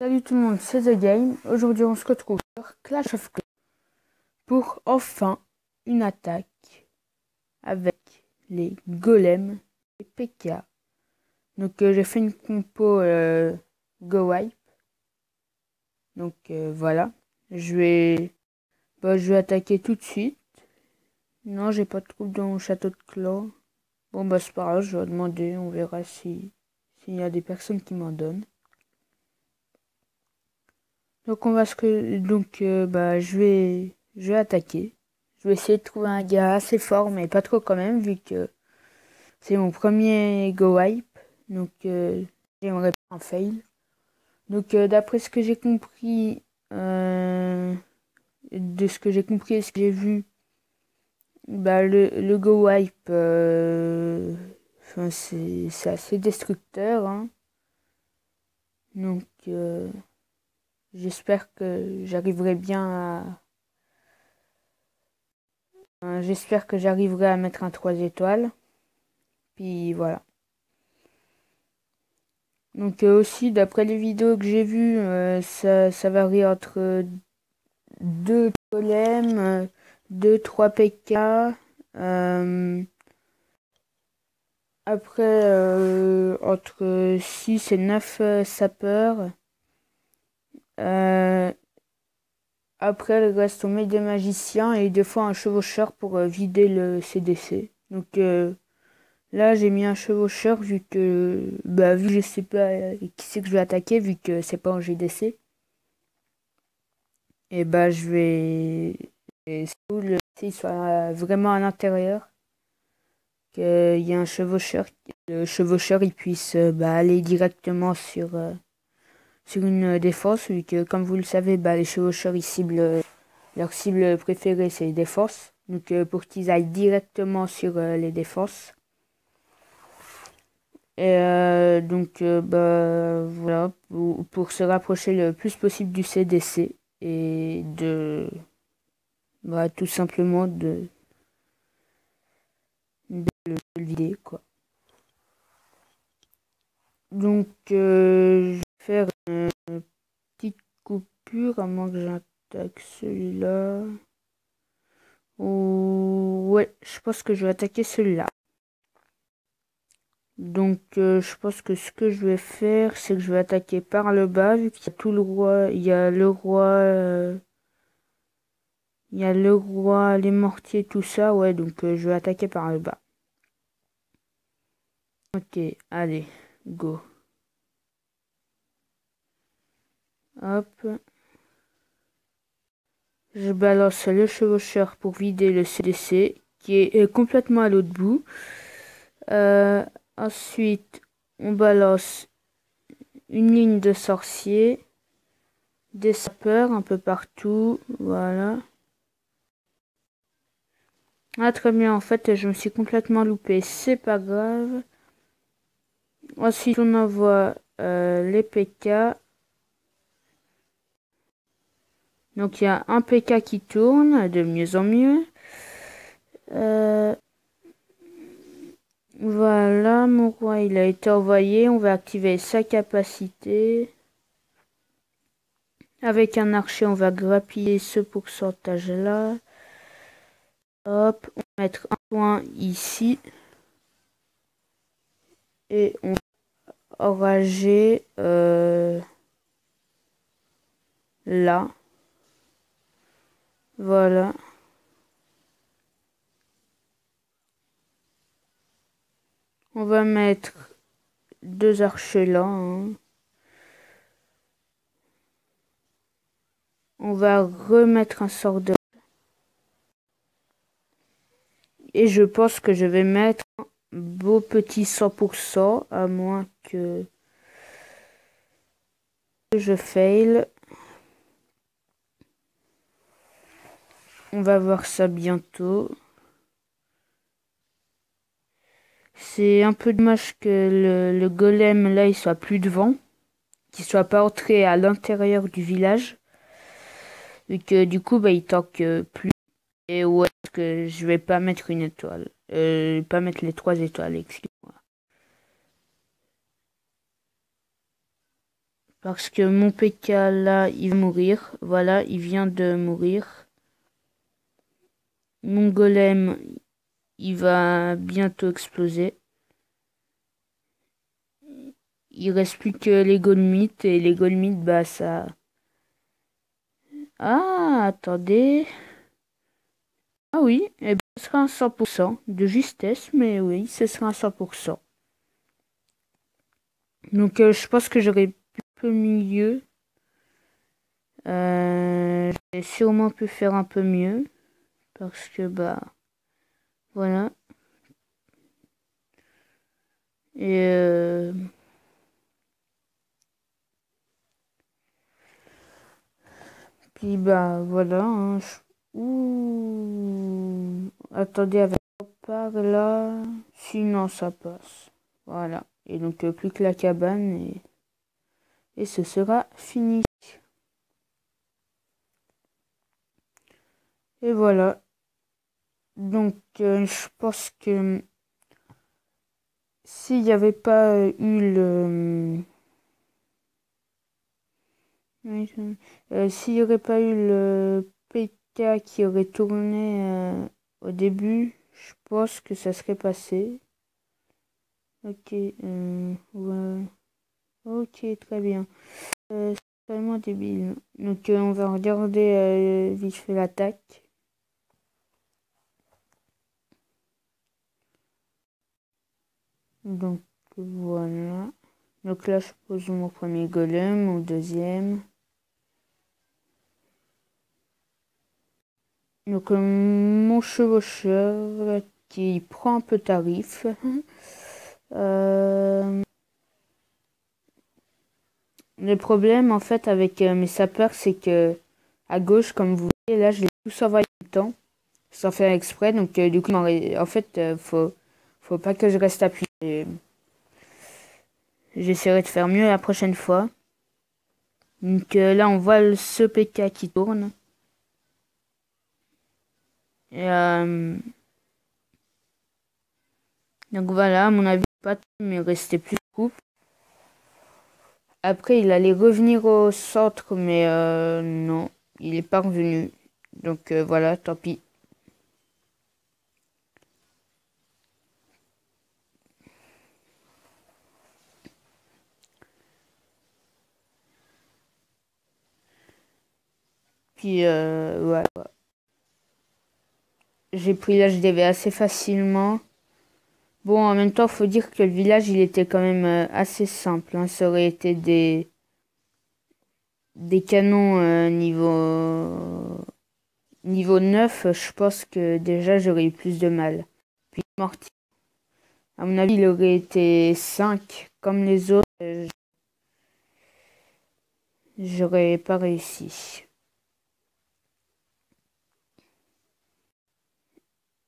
Salut tout le monde, c'est The Game. Aujourd'hui, on se retrouve sur Clash of Clans pour enfin une attaque avec les golems et PK. Donc, j'ai fait une compo Go Wipe. Donc, voilà. Je vais attaquer tout de suite. Non, j'ai pas de troupe dans mon château de clan. Bon, bah, c'est pas grave, je vais demander. On verra s'il y a des personnes qui m'en donnent. Donc je vais attaquer. Je vais essayer de trouver un gars assez fort, mais pas trop quand même, vu que c'est mon premier go wipe. Donc j'aimerais pas un fail. Donc d'après ce que j'ai compris, de ce que j'ai compris et ce que j'ai vu, bah le go wipe, c'est assez destructeur, hein. Donc j'espère que j'arriverai bien j'espère que j'arriverai à mettre un 3 étoiles. Puis voilà. Donc aussi, d'après les vidéos que j'ai vues, ça varie entre 2 golems, 2-3 PK. Après, entre 6 et 9 sapeurs. Après, le reste, on met des magiciens et des fois un chevaucheur pour vider le CDC. Donc là, j'ai mis un chevaucheur vu que je sais pas qui c'est que je vais attaquer vu que c'est pas en GDC. Et c'est cool s'il soit vraiment à l'intérieur, qu'il y ait un chevaucheur, que le chevaucheur il puisse aller directement sur une défense, vu que comme vous le savez, les chevaucheurs ils ciblent leur cible préférée c'est les défenses. Donc pour qu'ils aillent directement sur les défenses. Et voilà, pour se rapprocher le plus possible du CDC et tout simplement de le vider, quoi. Donc, je vais faire une petite coupure à moins que j'attaque celui-là. Ouais, je pense que je vais attaquer celui-là. Donc, je pense que ce que je vais faire, c'est que je vais attaquer par le bas, vu qu'il y a tout le roi, il y a le roi, les mortiers, tout ça, ouais, donc je vais attaquer par le bas. Ok, allez, go. Hop. Je balance le chevaucheur pour vider le CDC, qui est complètement à l'autre bout. Ensuite, on balance une ligne de sorciers, des sapeurs un peu partout, voilà. Ah, très bien, en fait, je me suis complètement loupé, c'est pas grave. Ensuite, on envoie les PK. Donc, il y a un PK qui tourne de mieux en mieux. Voilà, mon roi, il a été envoyé. On va activer sa capacité. Avec un archer, on va grappiller ce pourcentage-là. Hop, on va mettre un point ici. Et on va enrager là. Voilà. On va mettre 2 archers là, hein. On va remettre un sort de... Et je pense que je vais mettre un beau petit 100%, à moins que je fail. On va voir ça bientôt. C'est un peu dommage que le golem là il soit plus devant, qu'il soit pas entré à l'intérieur du village, vu que du coup il tank plus. Et ouais, parce que je vais pas mettre une étoile, pas mettre les 3 étoiles, excuse-moi. Parce que mon PK là, il va mourir. Voilà, il vient de mourir. Mon golem, il va bientôt exploser. Il reste plus que les golemites. Et les golemites, bah ça... Ah, attendez. Ah oui, eh ben, ce sera un 100% de justesse, mais oui, ce sera un 100%. Donc je pense que j'aurais pu un peu mieux. J'ai sûrement pu faire un peu mieux. Parce que bah voilà. Et puis bah voilà. Hein, ouh. Attendez, avec par là. Sinon ça passe. Voilà. Et donc plus que la cabane et ce sera fini. Et voilà. Donc je pense que s'il n'y avait pas eu le... s'il n'y aurait pas eu le PK qui aurait tourné au début, je pense que ça serait passé. Ok, ouais. Ok, très bien. C'est vraiment débile. Donc on va regarder vite fait l'attaque. Donc voilà. Donc là je pose mon premier golem, mon deuxième. Donc mon chevaucheur qui prend un peu tarif. Le problème en fait avec mes sapeurs, c'est que à gauche, comme vous voyez, là je les tous envoyés tout le temps, sans faire exprès. Donc du coup, en fait, faut pas que je reste appuyé. J'essaierai de faire mieux la prochaine fois. Donc là, on voit ce PK qui tourne. Et, donc voilà, à mon avis, pas tout, mais il restait plus de coupe. Après, il allait revenir au centre, mais non, il est pas revenu. Donc voilà, tant pis. Puis voilà. J'ai pris l'HDV assez facilement. Bon, en même temps, faut dire que le village, il était quand même assez simple. Hein. Ça aurait été des canons niveau 9, je pense que déjà, j'aurais eu plus de mal. Puis mortier, à mon avis, il aurait été 5 comme les autres. J'aurais pas réussi.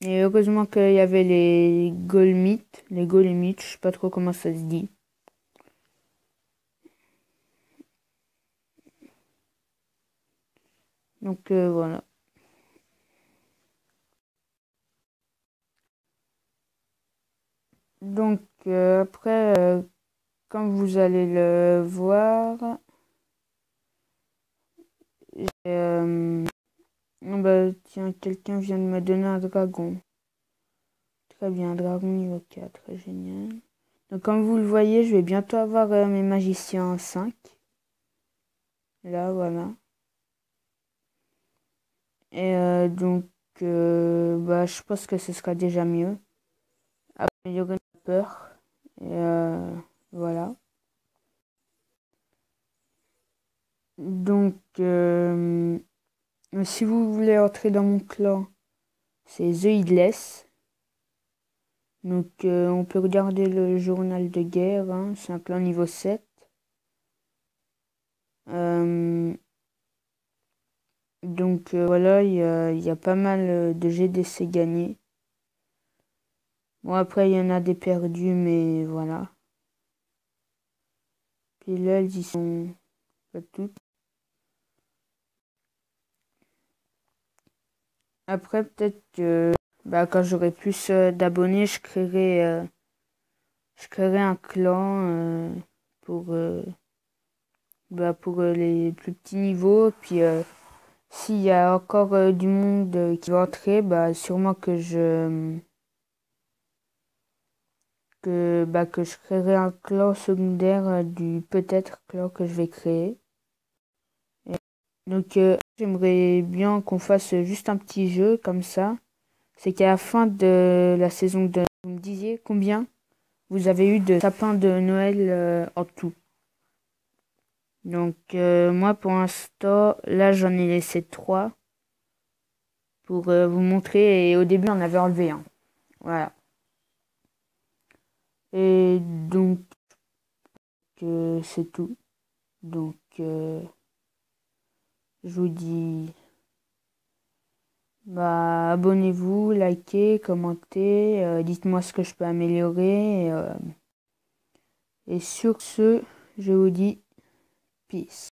Et heureusement qu'il y avait les golemites. Les golemites, je sais pas trop comment ça se dit. Donc voilà. Donc après, comme vous allez le voir, oh bah tiens, quelqu'un vient de me donner un dragon. Très bien, dragon niveau 4, génial. Donc comme vous le voyez, je vais bientôt avoir mes magiciens 5. Là, voilà. Et donc, bah, je pense que ce sera déjà mieux. Améliorer la peur. Et voilà. Donc, si vous voulez entrer dans mon clan, c'est The Heedless. Donc, on peut regarder le journal de guerre. Hein. C'est un clan niveau 7. Donc, voilà, il y a pas mal de GDC gagnés. Bon, après, il y en a des perdus, mais voilà. Puis là, elles y sont pas toutes. Après, peut-être que bah, quand j'aurai plus d'abonnés, je créerai un clan pour bah, pour les plus petits niveaux. Puis s'il y a encore du monde qui va entrer, bah, sûrement que je créerai un clan secondaire du peut-être clan que je vais créer. Et donc j'aimerais bien qu'on fasse juste un petit jeu comme ça. C'est qu'à la fin de la saison 2, vous me disiez combien vous avez eu de sapins de Noël en tout. Donc moi pour l'instant, là j'en ai laissé 3 pour vous montrer. Et au début on avait enlevé un. Voilà. Et donc c'est tout. Donc je vous dis bah abonnez-vous, likez, commentez, dites-moi ce que je peux améliorer. Et sur ce, je vous dis peace.